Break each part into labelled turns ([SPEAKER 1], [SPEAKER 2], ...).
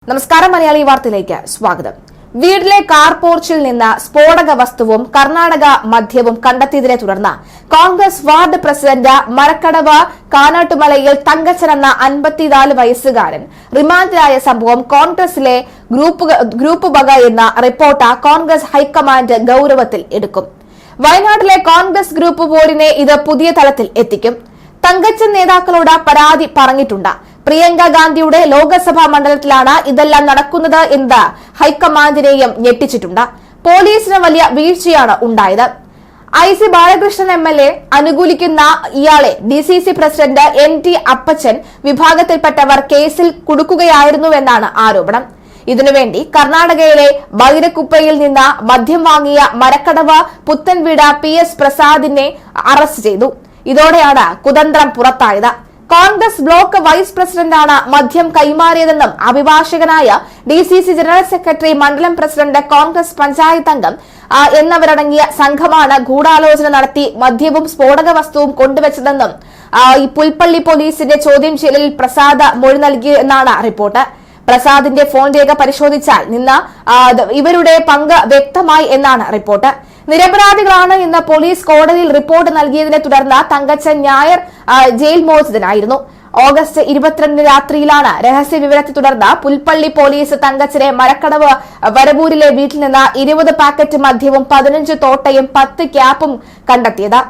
[SPEAKER 1] നമസ്കാരം മലയാളി വാർത്തയിലേക്ക് സ്വാഗതം. വീട്ടിലെ കാർ പോർച്ചിൽ നിന്ന് സ്ഫോടക വസ്തുവും കർണാടക മദ്യവും കണ്ടെത്തിയതിനെ തുടർന്ന് കോൺഗ്രസ് വാർഡ് പ്രസിഡന്റ് മരക്കടവ് കാനാട്ടുമലയിൽ തങ്കച്ചൻ എന്ന 54 വയസ്സുകാരൻ റിമാൻഡിലായ സംഭവം കോൺഗ്രസിലെ ഗ്രൂപ്പ് വക എന്ന റിപ്പോർട്ട് കോൺഗ്രസ് ഹൈക്കമാൻഡ് ഗൌരവത്തിൽ എടുക്കും. വയനാട്ടിലെ കോൺഗ്രസ് ഗ്രൂപ്പ് ബോർഡിനെ ഇത് പുതിയ തലത്തിൽ എത്തിക്കും. തങ്കച്ചൻ നേതാക്കളോട് പരാതി പറഞ്ഞിട്ടുണ്ട്. പ്രിയങ്ക ഗാന്ധിയുടെ ലോക്സഭാ മണ്ഡലത്തിലാണ് ഇതെല്ലാം നടക്കുന്നത് എന്ന് ഹൈക്കമാൻഡിനെയും ഞെട്ടിച്ചിട്ടുണ്ട്. പോലീസിന് വലിയ വീഴ്ചയാണ് ഉണ്ടായത്. IC ബാലകൃഷ്ണൻ MLA അനുകൂലിക്കുന്ന ഇയാളെ DCC പ്രസിഡന്റ് NT അപ്പച്ചൻ വിഭാഗത്തിൽപ്പെട്ടവർ കേസിൽ കുടുക്കുകയായിരുന്നുവെന്നാണ് ആരോപണം. ഇതിനുവേണ്ടി കർണാടകയിലെ ബൈരക്കുപ്പയിൽ നിന്ന് മദ്യം വാങ്ങിയ മരക്കടവ് പുത്തൻവീട് PS പ്രസാദിനെ അറസ്റ്റ് ചെയ്തു. ഇതോടെയാണ് കുതന്ത്രം പുറത്തായത്. കോൺഗ്രസ് ബ്ലോക്ക് വൈസ് പ്രസിഡന്റാണ് മദ്യം കൈമാറിയതെന്നും അഭിഭാഷകനായ DCC ജനറൽ സെക്രട്ടറി, മണ്ഡലം പ്രസിഡന്റ്, കോൺഗ്രസ് പഞ്ചായത്ത് അംഗം എന്നിവരടങ്ങിയ സംഘമാണ് ഗൂഢാലോചന നടത്തി മദ്യവും സ്ഫോടക വസ്തുവും കൊണ്ടുവച്ചതെന്നും പുൽപ്പള്ളി പോലീസിന്റെ ചോദ്യം ചെയ്യലിൽ പ്രസാദ് മൊഴി നൽകിയെന്നാണ് റിപ്പോർട്ട്. പ്രസാദിന്റെ ഫോൺ രേഖ പരിശോധിച്ചാൽ ഇവരുടെ പങ്ക് വ്യക്തമായി എന്നാണ് റിപ്പോർട്ട്. നിരപരാധികളാണ് എന്ന് പോലീസ് കോടതിയിൽ റിപ്പോർട്ട് നൽകിയതിനെ തുടർന്ന് തങ്കച്ചൻ ഞായർ ജയിൽ മോചിതനായിരുന്നു. ഓഗസ്റ്റ് 22 രാത്രിയിലാണ് രഹസ്യ വിവരത്തെ തുടർന്ന് പുൽപ്പള്ളി പോലീസ് തങ്കച്ചനെ മരക്കടവ് വരവൂരിലെ വീട്ടിൽ നിന്ന് 20 പാക്കറ്റ് മദ്യവും 15 തോട്ടയും 10 ക്യാപ്പും കണ്ടെത്തിയത്.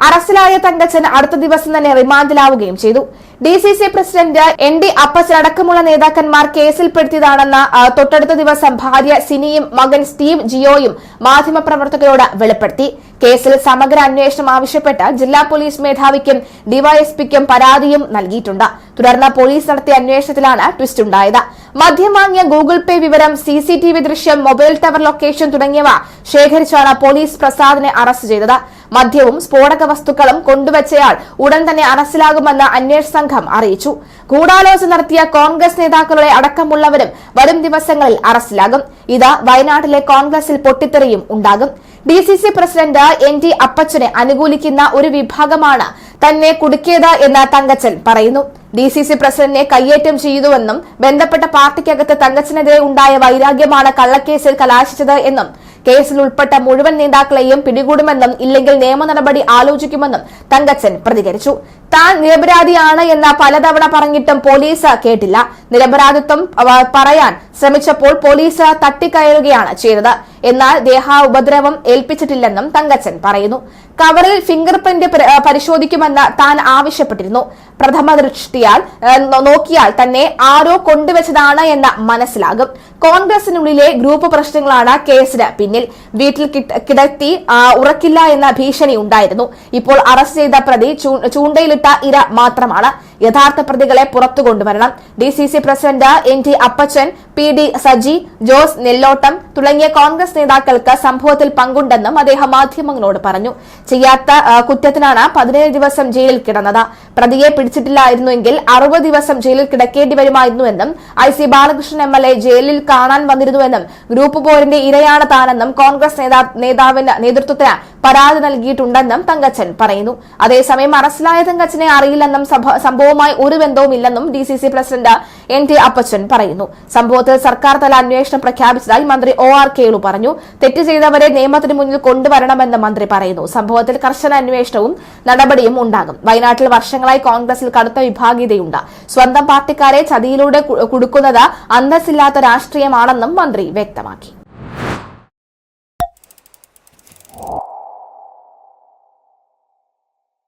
[SPEAKER 1] അറസ്റ്റിലായ തങ്കച്ചൻ അടുത്ത ദിവസം തന്നെ റിമാൻഡിലാവുകയും ചെയ്തു. DCC പ്രസിഡന്റ് NT അപ്പച്ചൻ അടക്കമുള്ള നേതാക്കന്മാർ കേസിൽപ്പെടുത്തിയതാണെന്ന് തൊട്ടടുത്ത ദിവസം ഭാര്യ സിനിയും മകൻ സ്റ്റീവ് ജിയോയും മാധ്യമപ്രവർത്തകരോട് വെളിപ്പെടുത്തി. കേസിൽ സമഗ്ര അന്വേഷണം ആവശ്യപ്പെട്ട് ജില്ലാ പോലീസ് മേധാവിക്കും DYSPക്കും പരാതിയും നൽകിയിട്ടുണ്ട്. തുടർന്ന് പോലീസ് നടത്തിയ അന്വേഷണത്തിലാണ് ട്വിസ്റ്റ് ഉണ്ടായത്. മദ്യം വാങ്ങിയ ഗൂഗിൾ പേ വിവരം, CCTV ദൃശ്യം, മൊബൈൽ ടവർ ലൊക്കേഷൻ തുടങ്ങിയവ ശേഖരിച്ചാണ് പോലീസ് പ്രസാദിനെ അറസ്റ്റ് ചെയ്തത്. മദ്യവും സ്ഫോടക വസ്തുക്കളും കൊണ്ടുവച്ചയാൾ ഉടൻ തന്നെ അറസ്റ്റിലാകുമെന്ന് അന്വേഷണ സംഘം അറിയിച്ചു. ഗൂഢാലോചന നടത്തിയ കോൺഗ്രസ് നേതാക്കളുടെ അടക്കമുള്ളവരും വരും ദിവസങ്ങളിൽ അറസ്റ്റിലാകും. ഇത് വയനാട്ടിലെ കോൺഗ്രസിൽ പൊട്ടിത്തെറിയും ഉണ്ടാകും. DCC പ്രസിഡന്റ് NT അപ്പച്ചനെ അനുകൂലിക്കുന്ന ഒരു വിഭാഗമാണ് തന്നെ കുടുക്കിയത് എന്ന് തങ്കച്ചൻ പറയുന്നു. DCC പ്രസിഡന്റിനെ കയ്യേറ്റം ചെയ്തുവെന്നും ബന്ധപ്പെട്ട പാർട്ടിക്കകത്ത് തങ്കച്ചനെതിരെ ഉണ്ടായ വൈരാഗ്യമാണ് കള്ളക്കേസിൽ കലാശിച്ചത് എന്നും കേസിൽ ഉൾപ്പെട്ട മുഴുവൻ നേതാക്കളെയും പിടികൂടുമെന്നും ഇല്ലെങ്കിൽ നിയമ നടപടി ആലോചിക്കുമെന്നും തങ്കച്ചൻ പ്രതികരിച്ചു. താൻ നിരപരാധിയാണ് എന്ന് പലതവണ പറഞ്ഞിട്ടും പോലീസ് കേട്ടില്ല. നിരപരാധിത്വം പറയാൻ ശ്രമിച്ചപ്പോൾ പോലീസ് തട്ടിക്കയറുകയാണ് ചെയ്തത്. എന്നാൽ ദേഹോപദ്രവം ഏൽപ്പിച്ചിട്ടില്ലെന്നും തങ്കച്ചൻ പറയുന്നു. കവറിൽ ഫിംഗർ പ്രിന്റ് പരിശോധിക്കുമെന്ന് താൻ ആവശ്യപ്പെട്ടിരുന്നു. പ്രഥമ ദൃഷ്ടിയാൽ നോക്കിയാൽ തന്നെ ആരോ കൊണ്ടുവച്ചതാണ് എന്ന് മനസ്സിലാകും. കോൺഗ്രസിനുള്ളിലെ ഗ്രൂപ്പ് പ്രശ്നങ്ങളാണ് കേസിന് പിന്നിൽ. വീട്ടിൽ കിടത്തി ഉറക്കില്ല എന്ന ഭീഷണി ഉണ്ടായിരുന്നു. ഇപ്പോൾ അറസ്റ്റ് ചെയ്ത പ്രതി ചൂണ്ടയിലിട്ട ഇര മാത്രമാണ്. യഥാർത്ഥ പ്രതികളെ പുറത്തു കൊണ്ടുവരണം. DCC പ്രസിഡന്റ് NT അപ്പച്ചൻ, PD സജി, ജോസ് നെല്ലോട്ടം തുടങ്ങിയ കോൺഗ്രസ് നേതാക്കൾക്ക് സംഭവത്തിൽ പങ്കുണ്ടെന്നും അദ്ദേഹം മാധ്യമങ്ങളോട് പറഞ്ഞു. ചെയ്യാത്ത കുറ്റത്തിനാണ് 17 ദിവസം ജയിലിൽ കിടന്നത്. പ്രതിയെ പിടിച്ചിട്ടില്ലായിരുന്നുവെങ്കിൽ 60 ദിവസം ജയിലിൽ കിടക്കേണ്ടി വരുമായിരുന്നുവെന്നും IC ബാലകൃഷ്ണൻ MLA ജയിലിൽ കാണാൻ വന്നിരുന്നുവെന്നും ഗ്രൂപ്പ് ബോർഡിന്റെ ഇരയാണ് താനെന്നും കോൺഗ്രസ് നേതാവിന്റെ നേതൃത്വത്തിന് പരാതി നൽകിയിട്ടുണ്ടെന്നും തങ്കച്ചൻ പറയുന്നു. അതേസമയം അറസ്റ്റിലായ തങ്കച്ചനെ അറിയില്ലെന്നും സംഭവവുമായി ഒരു ബന്ധവുമില്ലെന്നും DCC പ്രസിഡന്റ് NT അപ്പച്ചൻ പറയുന്നു. സംഭവത്തിൽ സർക്കാർ തല അന്വേഷണം പ്രഖ്യാപിച്ചതായി മന്ത്രി OR കേളു പറഞ്ഞു. തെറ്റ് ചെയ്തവരെ നിയമത്തിന് മുന്നിൽ കൊണ്ടുവരണമെന്ന് മന്ത്രി പറയുന്നു. സംഭവത്തിൽ കർശന അന്വേഷണവും നടപടിയും ഉണ്ടാകും. വയനാട്ടിൽ വർഷങ്ങളായി കോൺഗ്രസിൽ കടുത്ത വിഭാഗീയതയുണ്ട്. സ്വന്തം പാർട്ടിക്കാരെ ചതിയിലൂടെ കുടുക്കുന്നത് അന്തസ്സില്ലാത്ത രാഷ്ട്രീയമാണെന്നും മന്ത്രി വ്യക്തമാക്കി.